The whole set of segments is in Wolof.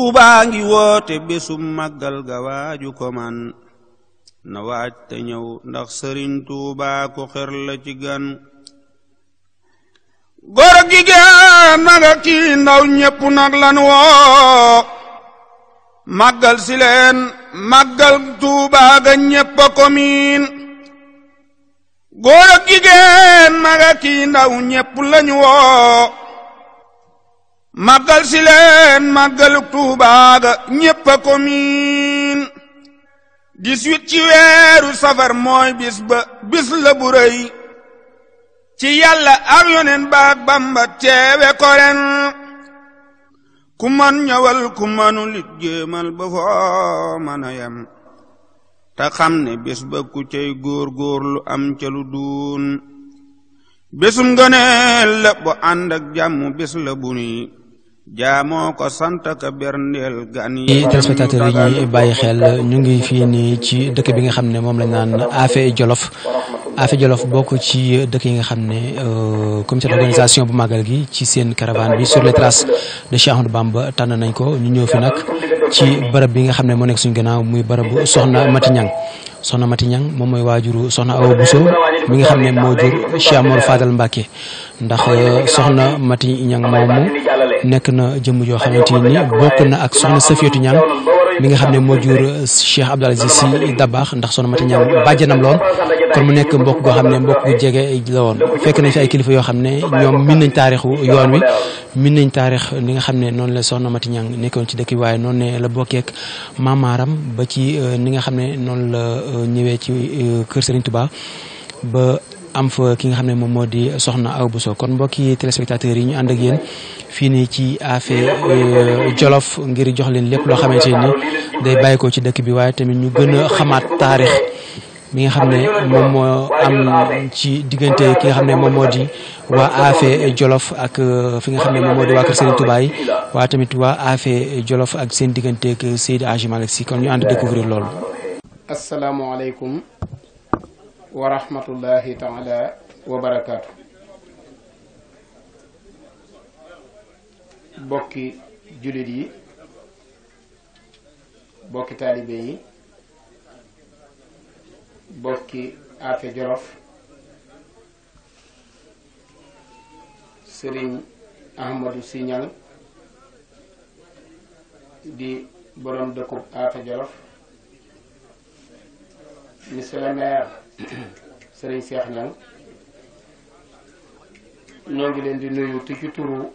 Tuubaa ngi woote bésum màggal ga waaju ko man na waaj te ñëw ndax sëriñ Tuubaa ko xër la ci gan góor ak jigéen mag ak ci ndaw ñépp nag lan woo màggal si leen màggal Tuubaa ga ñépp a ko miin góor ak jigéen mag ak ci ndaw ñépp lañu woo màggal si leen màggal Tuubaa ga ñépp a ko miin 18 ci weeru safar mooy bis la bu rëy ci yàlla ak yonen baak Bamba teewe ko ren ku man ñëwal ku manu lit jéemal ba foo mën a yem te xam ne bis ba ku cay góor-góorlu am ca lu duun bésum ngëneel la bu ànd ak jàmm bis la bu ni jaamoo ko sant ka berndeel gan yi téléspectateurs yi ñuy bàyyi xel ñu ngi fii nii ci dëkk bi nga xam ne moom lañ naan Afé Jolof bokk ci dëkk yi nga xam ne comité d'organisation bu màggal gi ci seen caravane bi sur les traces de Cheikh Ahmadou Bamba tànn nañ ko ñu ñëw fi nag ci bërëb bi nga xam ne moo nekk suñu gannaaw muy bërëbu Soxna Mati Ñang Soxna Mati Ñang moom mooy waajuru Soxna Awa Bousso mi nga xam ne moo jur Cheikh Mor Fadal Mbacke ndax Soxna Mati Ñang moomu nekk na jëmm joo xamante ni bokk na ak Soxna Safiyatu Ñang mi nga xam ne moo jur Cheikh Abdoul Aziz Sy Dabakh ndax Soxna Mati Ñang bàjjanam loon kon mu nekk mbokk goo xam ne mbokk gu jege la woon fekk nañ fi ay kilifa yoo xam ne ñoom min nañ taarixu yoon wi min nañ taarix li nga xam ne noonu la Soxna Mati Ñang nekkoon ci dëkk bi waaye noonu ne la bokkeek maamaaram ba ci ni nga xam ne noonu la ñëwee ci kër Serigne Touba ba am fa ki nga xam ne moom moo di Soxna Awa Bousso kon mbokki téléspectateurs yi ñu ànd ak yéen fii nii ci Afé Jolof ngir jox leen lépp loo xamante ni day bàyyi ko ci dëkk bi waaye tamit ñu gën a xamaat taarix mi nga xam ne moom moo am ci diggante ki nga xam ne moom moo di waa Afé Jolof ak fi nga xam ne moom moo di waa kër Serigne Touba yi waaye tamit waa Afé Jolof ak seen diggante ak Seydi Hadji Malick Sy kon ñu ànd découvrir loolu. Asalaamaaleykum wa rahmatullahi taala wa barakaatu. bokki jullit yi bokki taalibe yi bokki Afé Jolof Sëriñ Ahmadou Sy Ñang di borom dëkkub Afé Jolof monsieur le maire Sëriñ Cheikh Ñang ñoo ngi leen di nuyu ci turu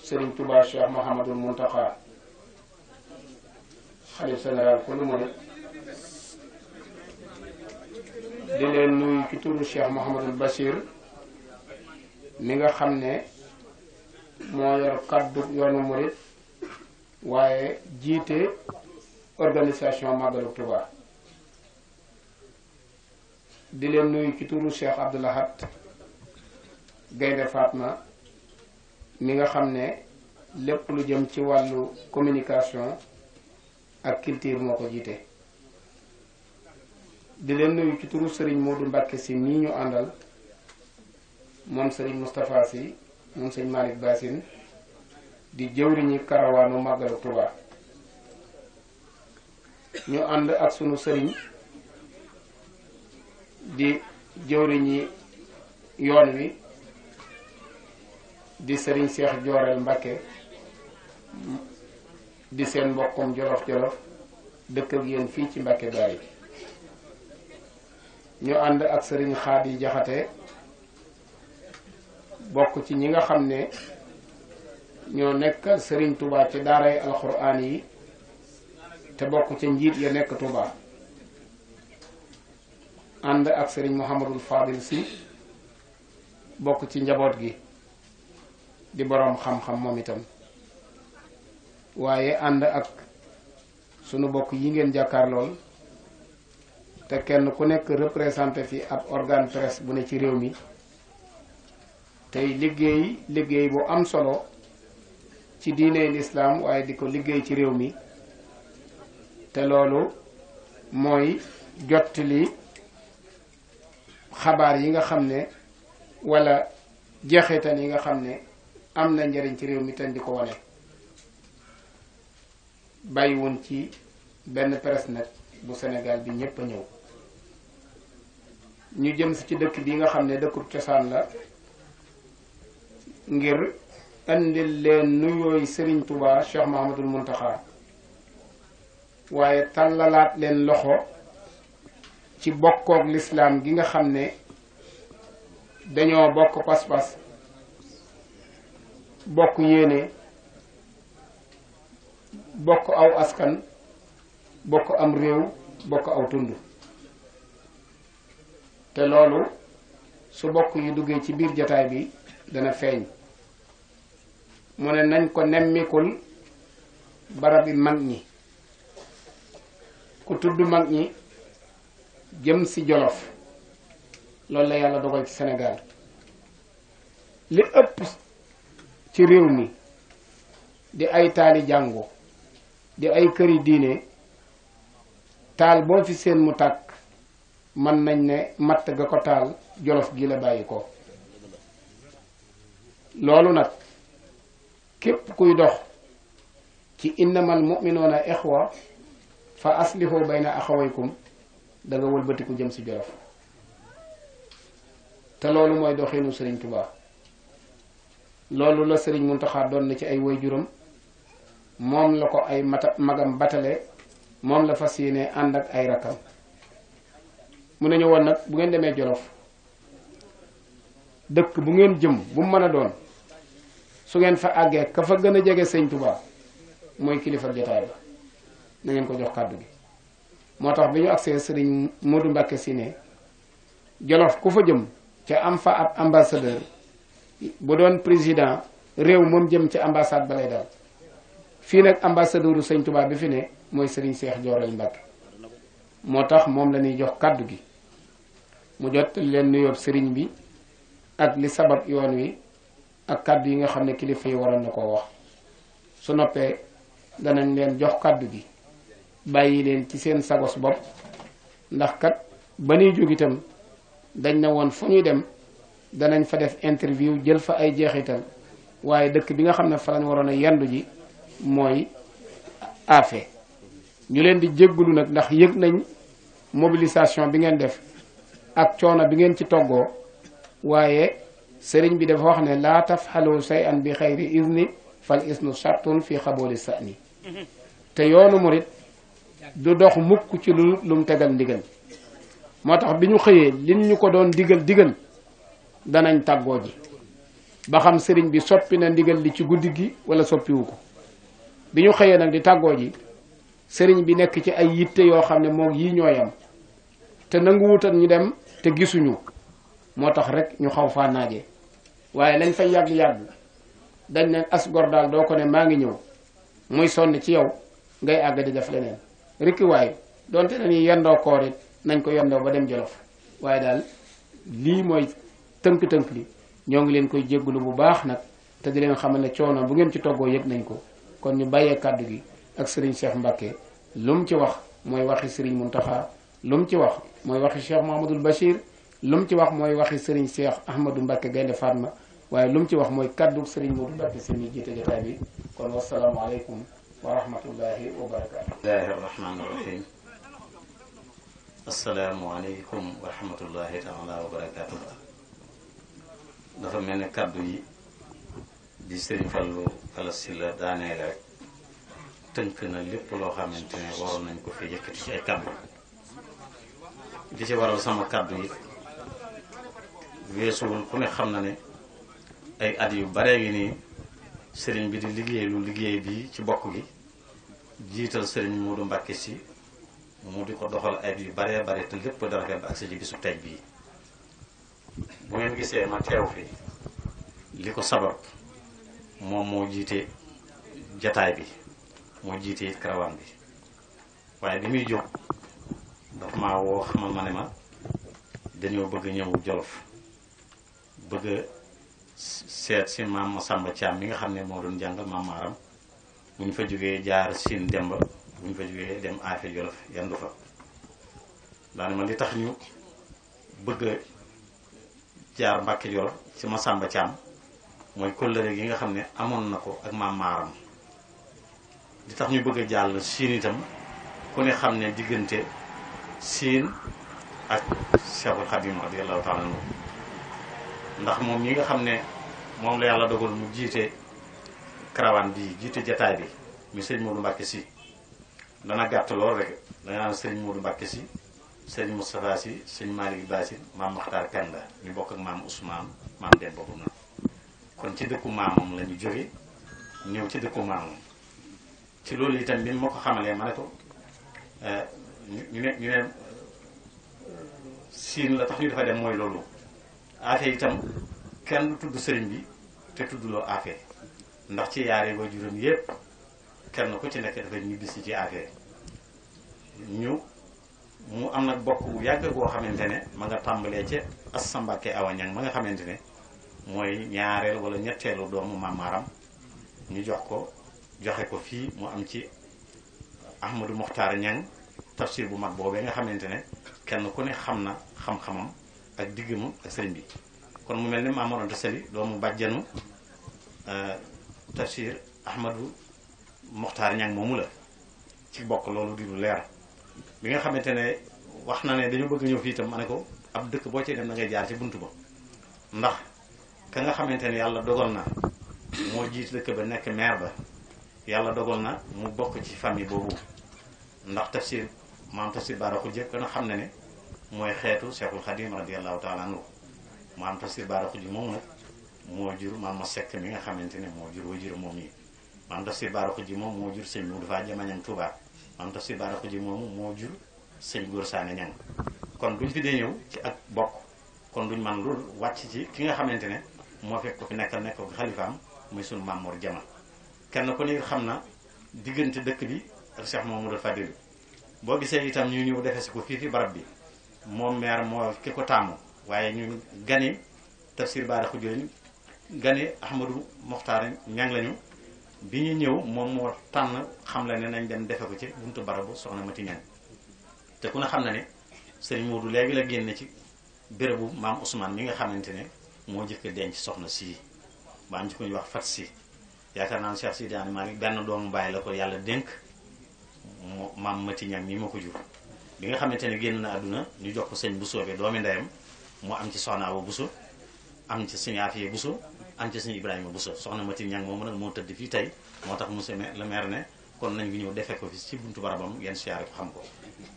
Sëriñ Touba Cheikh Mouhamadul Mountakha xalif général ku lu murit di leen nuyu ci turu Cheikh Mouhamadul Bachir mi nga xam ne moo yor kaddu yoonu murit waaye jiite organisation Magalu Touba di leen nuyu ci turu Cheikh Abdoul Ahad Gaynde Fatma mi nga xam ne lépp lu jëm ci wàllu communication ak culture moo ko jiite di leen nuyu ci turu Serigne Modou Mbacke Sy mii ñu àndal moom Serigne Moustapha Sy moom Serigne Malick Bassine di jëwriñi karawaanu Magalu Touba ñu ànd ak sunu Serigne di jëwriñi yoon wi di Serigne Cheikh Jooreel Mbacke di seen mbokkum jolof-jolof dëkk ak yéen fii ci Mbacke Bari ñu ànd ak Serigne Xaadi Jaxate bokk ci ñi nga xam ne ñoo nekk Serigne Touba ci daaray alxuraan yi te bokk ca njiit ya nekk Touba ànd ak Serigne Mouhamadul Fadil Sy bokk ci njaboot gi di boroom xam-xam moom itam waaye ànd ak sunu bokk yi ngeen jàkkaar lool te kenn ku nekk représenté fi ab organe presse bu ne ci réew mi tey liggéey bu am solo ci diine lislaam waaye di ko liggéey ci réew mi te loolu mooy jottali xabaar yi nga xam ne wala jeexital yi nga xam ne am na njëriñ ci réew mi te di ko wane bàyyiwun ci benn presse nag bu Sénégal bi ñépp a ñëw ñu jëm si ci dëkk bi nga xam ne dëkkub cosaan la ngir andil leen nuyooy Serigne Touba Cheikh Mahamadul Muntaxa waaye tàllalaat leen loxo ci bokkook lislaam gi nga xam ne dañoo bokk pas-pas bokk yéene bokk aw askan bokk am réew bokk aw tund te loolu su bokk yu duggee ci biir jataay bi dana feeñ mu ne nañ ko nemmikul barabi mag ñi ku tudd mag ñi jëm ci Jolof loolu la yàlla dogal ci Sénégal li ëpp ci réew mi di ay taali jàngu di ay këri diine taal boo fi seen mu tàkk mën nañ ne matt ga ko taal Jolof gi la bàyyi ko loolu nag képp kuy dox ci innamal mu'minuuna ixwa fa aslihu bayna axawaykum da nga wëlbatiku jëm ci Jolof te loolu mooy doxinu Sëriñ Tuubaa loolu la Sëriñ Muntaxa doon na ci ay waajuram moom la ko ay magam batale moom la fas yéene ànd ak ay rakkam mu ne ñëwoon nag bu ngeen demee Jolof dëkk bu ngeen jëm bu mu mën a doon su ngeen fa àggee ka fa gën a jege Sëriñ Tuubaa mooy kilifa jotaay ba na ngeen ko jox kàddu gi moo tax bi ñu agsee Sëriñ Modou Mbacke si ne Jolof ku fa jëm ca am fa ab ambassadeur bu doon président réew moom jëm ci ambassade ba lay daal fii nag ambassadeuru Sëriñ Tuubaa bi fi ne mooy Sëriñ Seex Jooreel Mbacke moo tax moom la ñuy jox kàddu gi mu jot leen nuyoob sëriñ bi ak li sabab yoon wi ak kàddu yi nga xam ne kilifa yi waroon na koo wax su noppee danañ leen jox kàddu gi bàyyi leen ci seen sagos bopp ndax kat ba ñuy jóg itam dañ ne woon fu ñuy dem danañ fa def interview jël fa ay jeexital waaye dëkk bi nga xam ne fa lañ waroon a yendu ji mooy Afe ñu leen di jéggulu nag ndax yëg nañ mobilisation bi ngeen def ak coono bi ngeen ci toggoo waaye sëriñ bi dafa wax ne laa tafxalu shay'an bi xayri izni fal isnu shartun fi xabooli sa'ni te yoonu murit du dox mukk ci lu mu tegal ndigal moo tax bi ñu xëyee lin ñu ko doon digal danañ tàggoo ji ba xam sëriñ bi soppi na ndigal li ci guddi gi wala soppiwu ko bi ñu xëyee nag di tàggoo ji sëriñ bi nekk ci ay yitte yoo xam ne moom yii ñooyam te nangu wutal ñu dem te gisuñu moo tax rek ñu xaw faa naaje waaye lañ fay yàgg-yàgg dañ ne as gor daal doo ko ne maa ngi ñëw muy sonn ci yow ngay àgg di def leneen rikki waaye donte dañuy yendoo koor it nañ ko yendoo ba dem Jolof waaye daal lii mooy tënk-tënk li ñoo ngi leen koy jéggulu bu baax nag te di leen xamal ne coono bu ngeen ci toggoo yëg nañ ko kon ñu bàyyee kàddu gi ak Serigne Cheikh Mbacke lu mu ci wax mooy waxi Serigne Mountakha lu mu ci wax mooy waxi Cheikh Mouhamadoul Bachir lu mu ci wax mooy waxi Serigne Cheikh Ahmadou Mbacke Gaynde Fatma waaye lu mu ci wax mooy kaddu Serigne Modou Mbacke si ñi jiite jotaay bi kon wasalaamualeykum wa rahmatullahi wa barakaatu. bismillahi rahmaani rahim. asalaamualeykum wa rahmatullahi taala wa barakaatu. dafa mel ne kaddu yi di Serigne Fallou Galass Sylla daaneel rek tënk na lépp loo xamante ne waroon nañ ko fi yëkkati ci ay kaddu di ci waral sama kaddu yi weesuwul ku ne xam na ne ay at yu bare gi nii sëriñ bi di liggéey bi ci bokk gi jiital sëriñ Modou Mbacke si mu di ko doxal ay yu bare bare te lépp dara ba agsi ci bisu tey bii bu ngeen gisee ma teew fi li ko sabab moom moo jiite jataay bi moo jiite karawaan bi waaye bi muy jóg daf maa woo xamal ma ne ma dañoo bëgg ñëw Jolof bëgg seet si maam Masamba Thiam mi nga xam ne moo doon jàngal maam Maaram bu ñu fa jógee jaar Siin Demba bu ñu fa jógee dem Afe Jolof yandu fa daane ma li tax ñu bëgg jaar Mbàkke Jolof ci Masamba Thiam mooy kóllëre gi nga xam ne amoon na ko ak maam Maaram di tax ñu bëgg a jàll Siin itam ku ne xam ne diggante Siin ak Cheikhul Khadim radiyallahu taala anhu ndax moom ñi nga xam ne moom la yàlla dogal mu jiite karawaan bi jiite jataay bi mu sëñ Modou Mbacké Sy dana gàtt lool rek danga naan sëñ Modou Mbacké Sy sëñ Moustapha Sy sëñ Malick Bassine maam Makhtar Kanda ñu bokk ak maam Ousmane maam dem boobu na kon ci dëkku maamam la ñu jóge ñëw ci dëkku maamam ci loolu itam bi ma ko xamalee ma ne ko ñu ne Siin la tax ñu dafa dem mooy loolu Afe itam kenn du tudd sëriñ bi te tuddloo Afe ndax ci yaare waajuram yépp kenn ku ci nekk dafa ñibbisi ci Afe mu am nag bokk bu yàgg boo xamante ne ma nga tàmbalee ca Assa Mbàkke Awa Ñang ma nga xamante ne mooy ñaareel wala ñetteelu doomu Mamaram ñu joxe ko fii mu am ci Ahmadou Mokhtar Ñang tafsir bu mag boobee nga xamante ne kenn ku ne xam na xam-xamam ak diggam ak sëriñ bi kon mu mel ni Maam Mor Anta Sali doomu bàjjanu tafsir Ahmadou Mokhtar Ñang moomu la ci bokk loolu di lu leer bi nga xamante ne wax na ne dañu bëgg ñëw fii itam ma ne ko ab dëkk boo ci dem da ngay jaar ci buntu ba ndax ka nga xamante ne yàlla dogal na moo jiit dëkk ba nekk maire ba yàlla dogal na mu bokk ci famille boobu ndax tafsir maam tafsir Bara Khoudia kon xam na ne mooy xeetu Cheikhul Khadim radiyallahu taala anhu maam tafsir Bara Khoudia moom nag moo jur maam ma sekk mi nga xamante ne moo jur wajur moom yi maam tafsir Bara Khoudia moom moo jur sëñ Modou Fa Jamañang Touba maam tafsir Bara Khoudia moomu moo jur sëñ Góor Saane Ñang kon duñ fi dee ñëw ci ak bokk kon duñ man loolu wàcc ci ki nga xamante ne moo fekk ko fi nekk ko xalifaam muy sunu Maam Mor Jama kenn ku ne xam na diggante dëkk bi ak Cheikh Mamadou Fadil boo gisee itam ñu ñëw defee si ko fii fi barab bi moom maire moo ki ko taamu waaye ñu gani tafsir Bara Khoudia lañu gani Ahmadou Mokhtar Ñang lañu bi ñu ñëw moom moo tànn xam la ne nañ dem defe ko ci buntu barabu soxna Mati Ñang te ku ne xam na ne sëriñ Modou léegi la génne ci bérébu maam Ousmane mi nga xamante ne moo jëkk denc soxna si ba am ci ku ñuy wax fat si yaakaar naa ne Cheikh Sidi Ani Malick benn doomu bàyyi la ko yàlla dénk maam Mati Ñang mi ma ko jur bi nga xamante ne génn na àdduna ñu jox ko sëñ Bousso bi doomi ndeyam mu am ci soxna Awa Bousso am ci sëñ Afiye Bousso am ci sëñ Ibrahima Bousso soxna Mati Ñang moomu nag moo tëdd fii tey moo tax monsieur le maire ne kon nañ ngi ñëw defee ko fi ci buntu barabam ngeen siyaare ko xam ko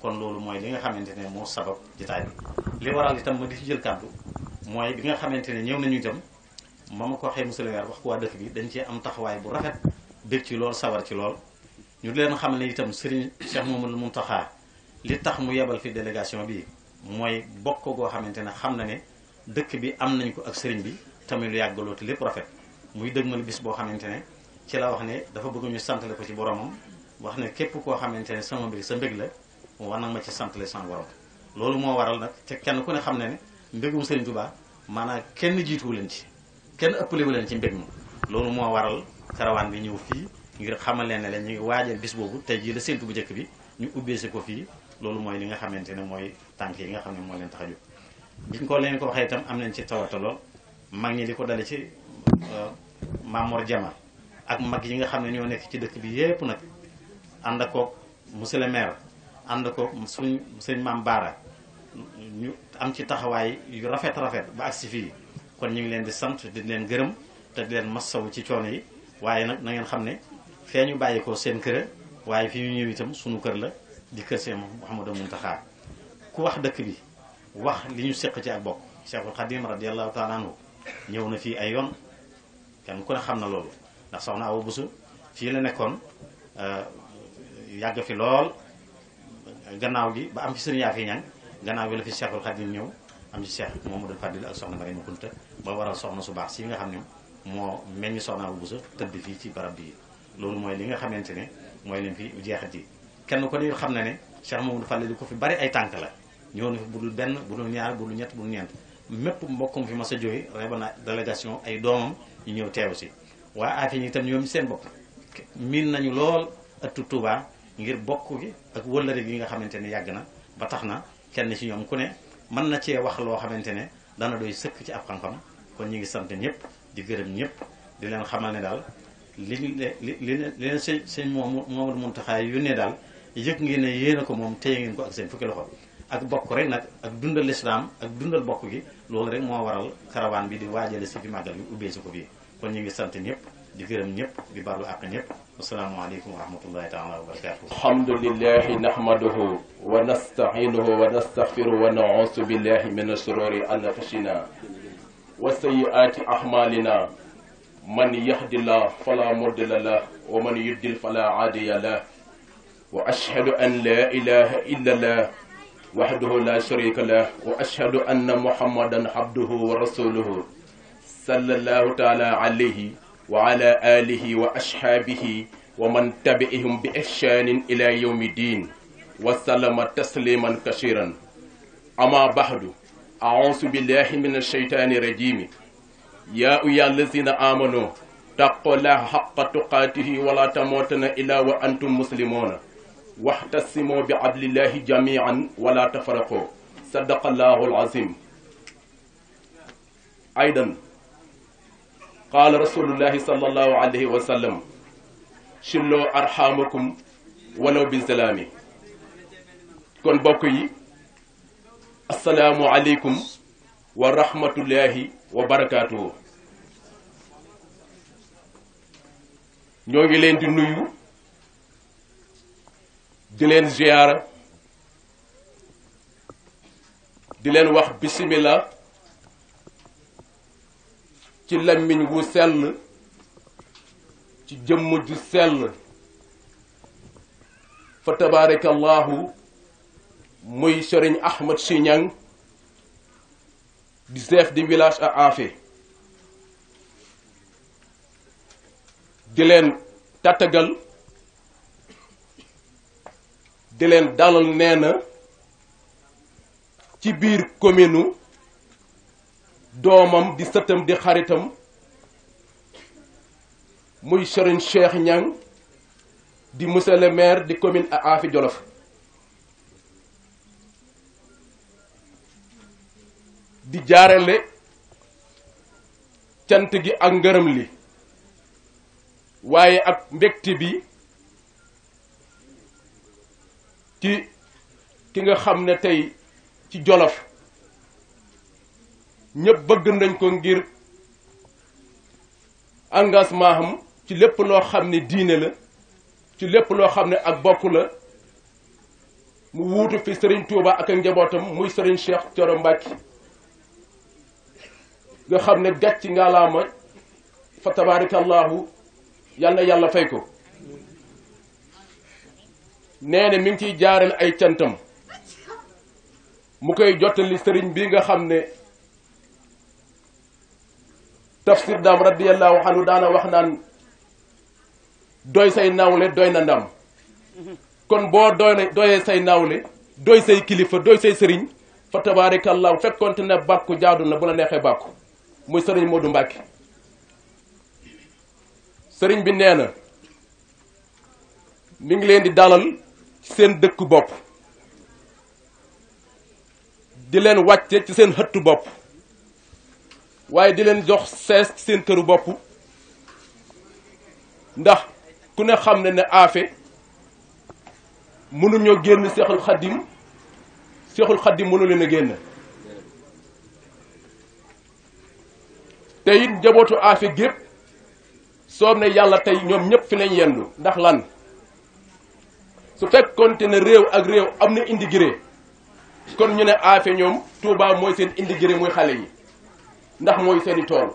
kon loolu mooy li nga xamante ne moo sabab jotaay bi li waral itam ma di ci jël kàddu mooy bi nga xamante ne ñëw nañu itam ma ko waxee monsieur le maire wax ko waa dëkk bi dañ cee am taxawaay bu rafet bég ci lool sawar ci lool ñu leen xam ne itam Serigne Cheikh Mamadou Mountakha li tax mu yebal fi délégation bi mooy bokk goo xamante ne xam na ne dëkk bi am nañ ko ak Serigne bi tamit lu yàggaloo te lépp rafet muy dëgmal bis boo xamante ne ci la wax ne dafa bëgg ñu santale ko ci boromam wax ne képp koo xamante ne sama mbir sa mbég la war nag ma ci santale sama borom loolu moo waral nag te kenn ku ne xam ne ne mbégum Serigne Touba maanaam kenn jiituwu leen ci kenn ëppalewu leen ci mbég ma loolu moo waral karawaan bi ñëw fii ngir xamal leen ne leen ñu ngi waajal bis boobu tey jii la séntu bu njëkk bi ñu ubbeesi ko fii loolu mooy li nga xamante ne mooy tànk yi nga xam ne moo leen tax a jóg biñ ko leen ko waxee itam am nañ ci tawata lool mag ñi di ko dale ci Maam Mor Jama ak mag yi nga xam ne ñoo nekk ci dëkk bi yépp nag ànd ak koog monsieur le maire ànd koog suñ sëñ Maam Baara ñu am ci taxawaay yu rafet ba agsi fii kon ñu ngi leen di sant di leen gërëm te di leen massawu ci coono yi waaye nag na ngeen xam ne fee ñu bàyyi ko seen kër waaye fi ñu ñëw itam sunu kër la di kër seen Mouhamadou Mountakha ku wax dëkk bi wax li ñu seq ci ak bokk Cheikhul Khadim radiyallahu taala anhu ñëw na fii ay yoon kenn ku ne xam na loolu ndax soxna Awa Bousso fii la nekkoon yàgg fi lool gannaaw gi ba am fi sëriñ Yaafi Ñang gannaaw bi la fi Cheikhul Khadim ñëw am ci Cheikh Mamadou Fadil ak soxna Mariama Kunta ba waral soxna su baax si nga xam ne moo meññ soxna Awa Bousso tëdd fii ci barab bii loolu mooy li nga xamante ne mooy leen fi jeexat yi kenn ko ne xam na ne Cheikh Mamadou Fadil di ko fi bari ay tànk la ñëw na fi budul benn budul ñaar budul ñett budul ñeent mépp mbokkum fi mas a jóge reba na délégation ay doomam ñu ñëw teew si waa Afi ñi itam ñoom seen bopp miin nañu lool ëttu Touba ngir bokk gi ak wëllëre gi nga xamante ne yàgg na ba tax na kenn ci ñoom ku ne mën na cee wax loo xamante ne dana doy sëkk ci ab xam-xam kon ñu ngi sant ñëpp di gërëm ñëpp di leen xamal ne daal li leen sëñ Mamadou Mountakha yónnee daal yëg ngeen ne yéen a ko moom téye ngeen ko ak seen fukki loxo ak bokk rek nag ak dundal lislaam ak dundal bokk gi loolu rek moo waral caravane bi di waajale si fi màggal bi ubbee si ko fii kon ñu ngi sant ñëpp di gërëm ñëpp di balu àq ñëpp asalaamaaleykum wa rahmatullahi taala wa barakatuh alhamdulillahi nahmaduhu wa nasta'inuhu wa nastaghfiruhu wa na'uuzu billahi min shururi anfusina wa sayyiati a'malina man yahdillahu fala mudilla lahu wa man yudlil fala hadiya lahu wa ashhadu an la ilaha illa allah wahdahu la sharika lahu wa ashhadu anna muhammadan abduhu wa rasuluhu sallallahu ta'ala alayhi wa ala alihi wa ashhabihi wa man tabi'ihum bi ihsanin ila yawmi din wa sallama tasliman kashiran amma ba'du a'udhu billahi minash shaitani rajim ya ayyuhallazina amanu taqullaha haqqa tuqatihi wa la tamutunna illa wa antum muslimuna واحتسموا بعدل الله جميعا ولا تفرقوا صدق الله العظيم أيضا قال رسول الله صلى الله عليه وسلم شلوا أرحامكم ولو بالسلام kon bokk yi assalaamu aleykum wa rahmatullahi wa barakaatuhu ñoo ngi leen di nuyu di leen ziyaara di leen wax bismillah ci lammiñ wu sell ci jëmm ju sell fa tabarakallahu muy Serigne Ahmed Sy Niang di chef de village à Affé di leen tàttagal di leen dalal nee na ci biir commune doomam di sëtam di xaritam muy Serigne Cheikh Niang di monsieur le maire di commune à Affé Jolof di jaarale cant gi ak ngërëm li waaye ak mbégte bi ci ki nga xam ne tey ci Jolof ñëpp bëgg nañ ko ngir engagement am ci lépp loo xam ne diine la ci lépp loo xam ne ak bokk la mu wuutu fi Serigne Touba ak njabootam muy Serigne Cheikh Thioro Mbacké nga xam ne gàcc ngalaama fa tabarakallahu yal na yàlla fay ko nee na mi ngi ciy jaarale ay cantam mu koy jottali sëriñ bi nga xam ne tafsir daam radiyallahu anhu daana wax naan doy say nawle doy na ndam kon boo doyee say nawle doy say kilifa doy say sëriñ fa tabarakallahu fekkonte ne bàkku jaadu na bu la neexee bàkku muy sëriñ Modou Mbacké sëriñ bi nee na mi ngi leen di dalal ci seen dëkku bopp di leen wàcce ci seen xëttu bopp waaye di leen jox sees ci seen këru bopp ndax ku ne xam ne Affé mënuñoo génn Seexul Xaddim mënu leen a génn te it njabootu Affé gépp soob ne yàlla tey ñoom ñëpp fi lañ yendu ndax lan su fekkoonte ne réew ak réew am na indigré kon ñu ne Affé ñoom Touba mooy seen indigré muy xale yi ndax mooy seeni tool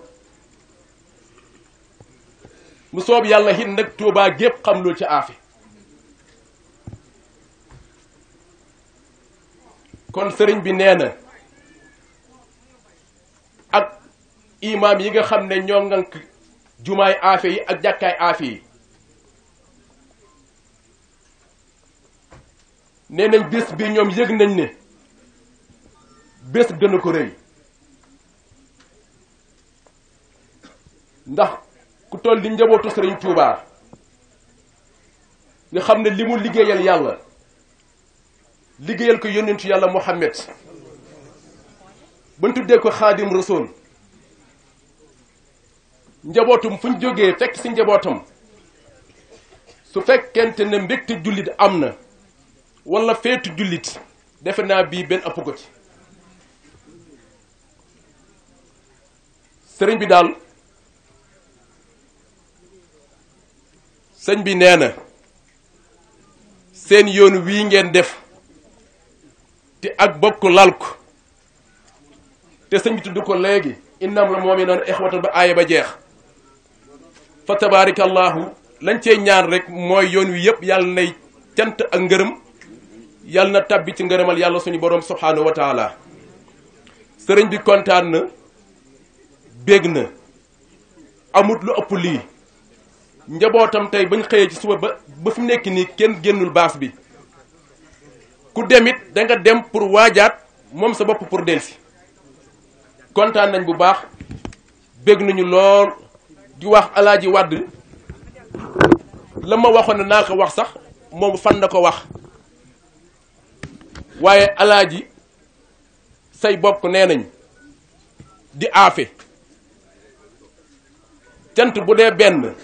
mu soob yàlla it nag Touba gépp xam loolu ci Affé kon sëriñ bi nee na ak imaam yi nga xam ne ñoo ngank jumaay Affé yi ak jàkkaay Affé yi nee nañ bés bi ñoom yëg nañ ne bés gën a ko rëy ndax ku toll di njabootu Sëriñ Tuubaa nga xam ne li mu liggéeyal yàlla liggéeyal ko yónnentu yàlla Muhammad ba ñu tuddee ko Xaadim Rasuul njabootum fu ñu jógee fekk ci njabootam su fekkente ne mbégte jullit am na wala feetu jullit defe naa bii benn ëpp ko ci sëriñ bi daal sëñ bi nee na seen yoon wii ngeen def te ak bokk lal ko te sëñ bi tudd ko léegi innam la mu'minuuna ixwatan ba aaya ba jeex fa tabaarakallahu lañ cee ñaan rek mooy yoon wi yëpp yàlla nay cant ak ngërëm yàlla na tabbi ci ngërëmal yàlla suñu boroom subhaanahu wa taala sëriñ bi kontaan na bég na amut lu ëpp lii njabootam tey bañ xëyee ci suba ba fi mu nekk nii kenn génnul baas bi ku demit da nga dem pour waajaat moom sa bopp pour delsi kontaan nañ bu baax bég nañu lool di wax alaaji Wàdd la ma waxoon ne naa ko wax sax moom fan na ko wax waaye alaaji say bokk nee nañ di aafe cant bu dee benn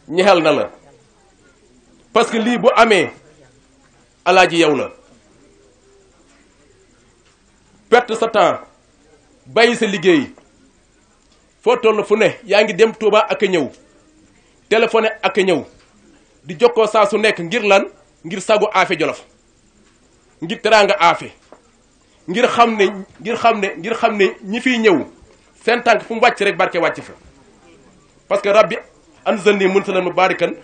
ñexel na la parce que lii bu amee alaaji yow la perte sa temps bàyyi sa liggéey foo toll fu ne yaa ngi dem Touba ak a ñëw téléphoné ak a ñëw di jokkoo saa su nekk ngir lan ngir sagu Afé Jolof ngir teraanga Afé ngir xam ne ñi fiy ñëw seen tànk fu mu wàcc rek barke wàcc fa parce que rabbi anzalni munzalan mubarakan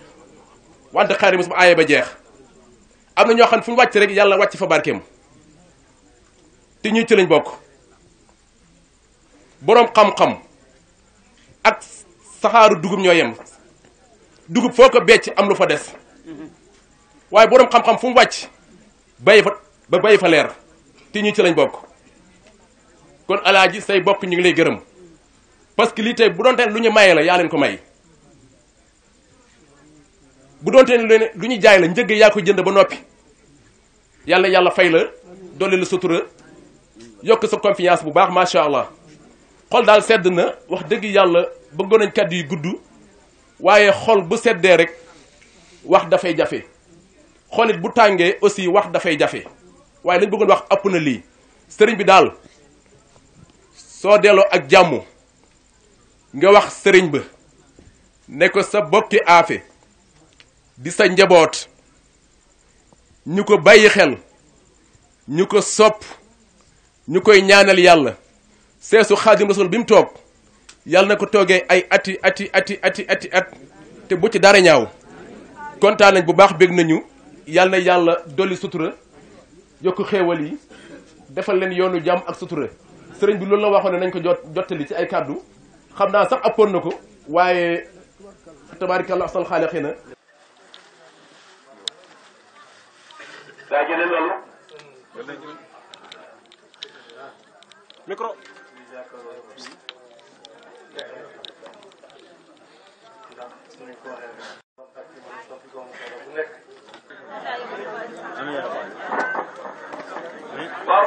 wante xaari mos ba aaya ba jeex am na ñoo xam ne fu mu wàcc rek yàlla wàcc fa barkeem te ñuy ci lañ bokk boroom xam-xam ak saxaaru dugub ñoo yem dugub foo ko becc am lu fa des waaye boroom xam-xam fu mu wàcc bàyyi fa leer te ñuy ci lañ bokk kon alaaji say bokk ñu ngi lay gërëm parce que lii tey bu doonte lu ñu maye la yaa leen ko may bu doonte lu ñu jaay la njëgg yaa ko jënd ba noppi yàlla fay la dolli la sutura yokk sa confiance bu baax macha allah xol daal sedd na wax dëgg yàlla bëggoon nañ kàddu yi gudd waaye xol bu seddee rek wax dafay jafe xolit bu tàngee aussi wax dafay jafe waaye lañ bëggoon wax ëpp na lii sëriñ bi daal soo delloo ak jàmm nga wax sëriñ ba ne ko sa bokki Afé di sa njaboot ñu ko bàyyi xel ñu ko sopp ñu koy ñaanal yàlla seesu Xaadim Rasul bi mu toog yàlla na ko toogee ay ati at te bu ci dara ñaaw kontaan nañ bu baax bég nañu yàlla na yàlla dolli sutura yokk xéewal yi defal leen yoonu jàmm ak sutura sëriñ bi loolu la waxoon ne nañ ko jottali ci ay kàddu xam naa sax appoon na ko waaye tabaarikàlla ahsanul xaaliqiina daa jëlee loolu micro waaw